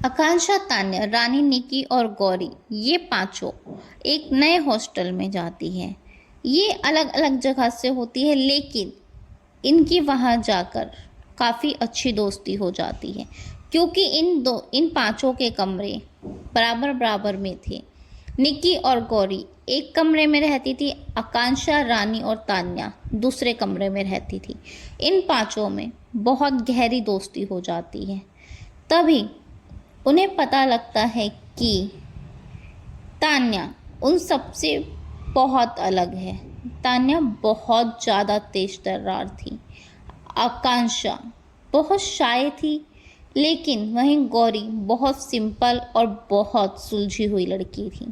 आकांक्षा, तान्या, रानी, निकी और गौरी ये पांचों एक नए हॉस्टल में जाती हैं। ये अलग अलग जगह से होती है, लेकिन इनकी वहाँ जाकर काफ़ी अच्छी दोस्ती हो जाती है, क्योंकि इन पांचों के कमरे बराबर बराबर में थे। निकी और गौरी एक कमरे में रहती थी, आकांक्षा, रानी और तान्या दूसरे कमरे में रहती थी। इन पांचों में बहुत गहरी दोस्ती हो जाती है। तभी उन्हें पता लगता है कि तान्या उन सबसे बहुत अलग है। तान्या बहुत ज़्यादा तेज तर्रार थी, आकांक्षा बहुत शाय थी, लेकिन वहीं गौरी बहुत सिंपल और बहुत सुलझी हुई लड़की थी।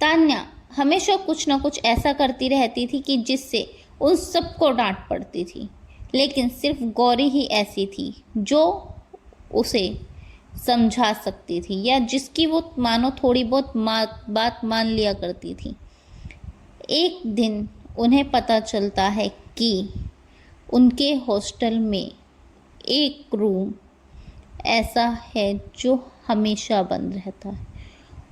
तान्या हमेशा कुछ ना कुछ ऐसा करती रहती थी कि जिससे उन सबको डांट पड़ती थी, लेकिन सिर्फ गौरी ही ऐसी थी जो उसे समझा सकती थी, या जिसकी वो मानो थोड़ी बहुत बात मान लिया करती थी। एक दिन उन्हें पता चलता है कि उनके हॉस्टल में एक रूम ऐसा है जो हमेशा बंद रहता है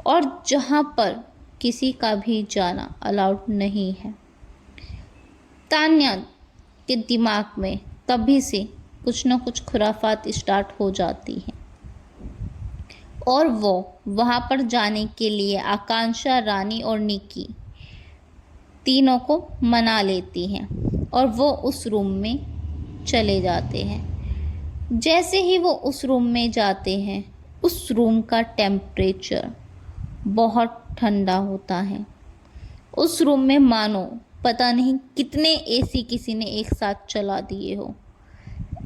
और जहाँ पर किसी का भी जाना अलाउड नहीं है। तान्या के दिमाग में तभी से कुछ न कुछ खुराफात स्टार्ट हो जाती हैं और वो वहाँ पर जाने के लिए आकांक्षा, रानी और निकी तीनों को मना लेती हैं और वो उस रूम में चले जाते हैं। जैसे ही वो उस रूम में जाते हैं, उस रूम का टेम्परेचर बहुत ठंडा होता है। उस रूम में मानो पता नहीं कितने एसी किसी ने एक साथ चला दिए हो,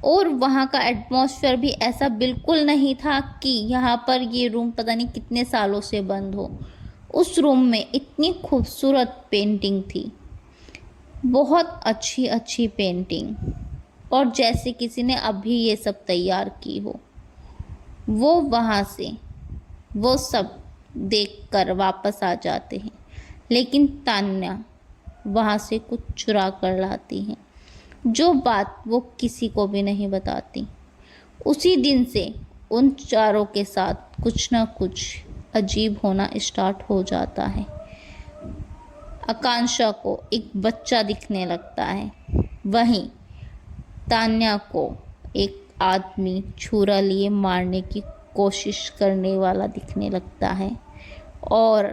और वहाँ का एटमॉस्फेयर भी ऐसा बिल्कुल नहीं था कि यहाँ पर ये रूम पता नहीं कितने सालों से बंद हो। उस रूम में इतनी खूबसूरत पेंटिंग थी, बहुत अच्छी अच्छी पेंटिंग, और जैसे किसी ने अभी ये सब तैयार की हो। वो वहाँ से वो सब देखकर वापस आ जाते हैं, लेकिन तान्या वहाँ से कुछ चुरा कर लाती हैं, जो बात वो किसी को भी नहीं बताती। उसी दिन से उन चारों के साथ कुछ ना कुछ अजीब होना स्टार्ट हो जाता है। आकांक्षा को एक बच्चा दिखने लगता है, वहीं तान्या को एक आदमी छुरा लिए मारने की कोशिश करने वाला दिखने लगता है, और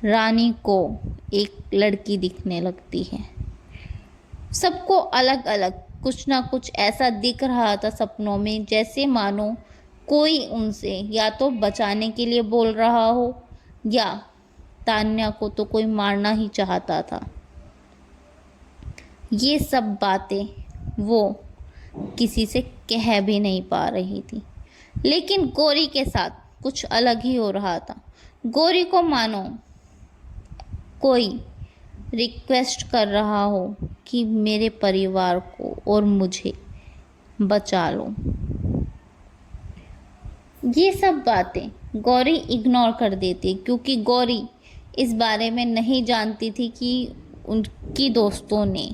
रानी को एक लड़की दिखने लगती है। सबको अलग अलग कुछ ना कुछ ऐसा दिख रहा था सपनों में, जैसे मानो कोई उनसे या तो बचाने के लिए बोल रहा हो, या तान्या को तो कोई मारना ही चाहता था। ये सब बातें वो किसी से कह भी नहीं पा रही थी, लेकिन गौरी के साथ कुछ अलग ही हो रहा था। गौरी को मानो कोई रिक्वेस्ट कर रहा हो कि मेरे परिवार को और मुझे बचा लो। ये सब बातें गौरी इग्नोर कर देती, क्योंकि गौरी इस बारे में नहीं जानती थी कि उनकी दोस्तों ने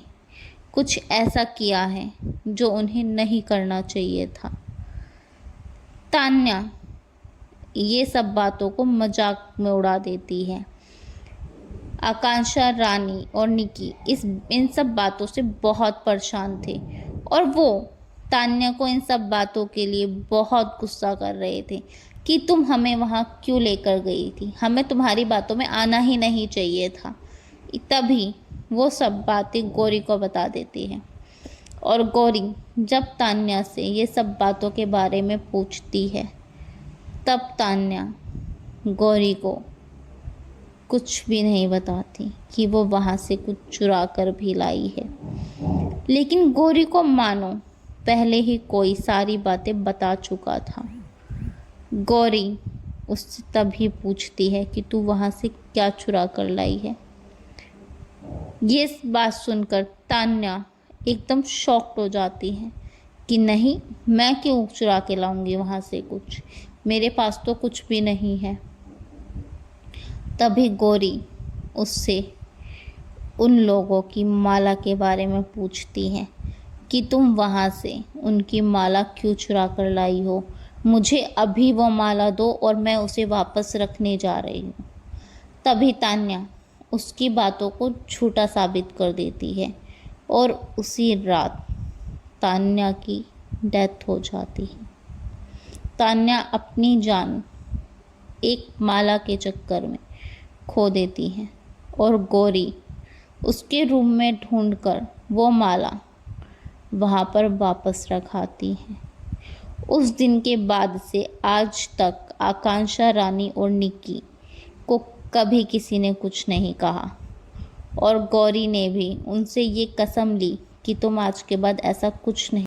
कुछ ऐसा किया है जो उन्हें नहीं करना चाहिए था। तान्या ये सब बातों को मजाक में उड़ा देती है। आकांक्षा, रानी और निकी इन सब बातों से बहुत परेशान थे, और वो तान्या को इन सब बातों के लिए बहुत गुस्सा कर रहे थे कि तुम हमें वहाँ क्यों लेकर गई थी, हमें तुम्हारी बातों में आना ही नहीं चाहिए था। तभी वो सब बातें गौरी को बता देती हैं, और गौरी जब तान्या से ये सब बातों के बारे में पूछती है, तब तान्या गौरी को कुछ भी नहीं बताती कि वो वहाँ से कुछ चुरा कर भी लाई है। लेकिन गौरी को मानो पहले ही कोई सारी बातें बता चुका था। गौरी उससे तभी पूछती है कि तू वहाँ से क्या चुरा कर लाई है। ये बात सुनकर तान्या एकदम शॉक्ड हो जाती है कि नहीं, मैं क्यों चुरा के लाऊंगी वहाँ से कुछ, मेरे पास तो कुछ भी नहीं है। तभी गौरी उससे उन लोगों की माला के बारे में पूछती है कि तुम वहाँ से उनकी माला क्यों चुरा कर लाई हो, मुझे अभी वो माला दो और मैं उसे वापस रखने जा रही हूँ। तभी तान्या उसकी बातों को झूठा साबित कर देती है और उसी रात तान्या की डेथ हो जाती है। तान्या अपनी जान एक माला के चक्कर में खो देती है और गौरी उसके रूम में ढूंढकर वो माला वहाँ पर वापस रखाती है। उस दिन के बाद से आज तक आकांक्षा रानी और निक्की को कभी किसी ने कुछ नहीं कहा और गौरी ने भी उनसे ये कसम ली कि तुम आज के बाद ऐसा कुछ नहीं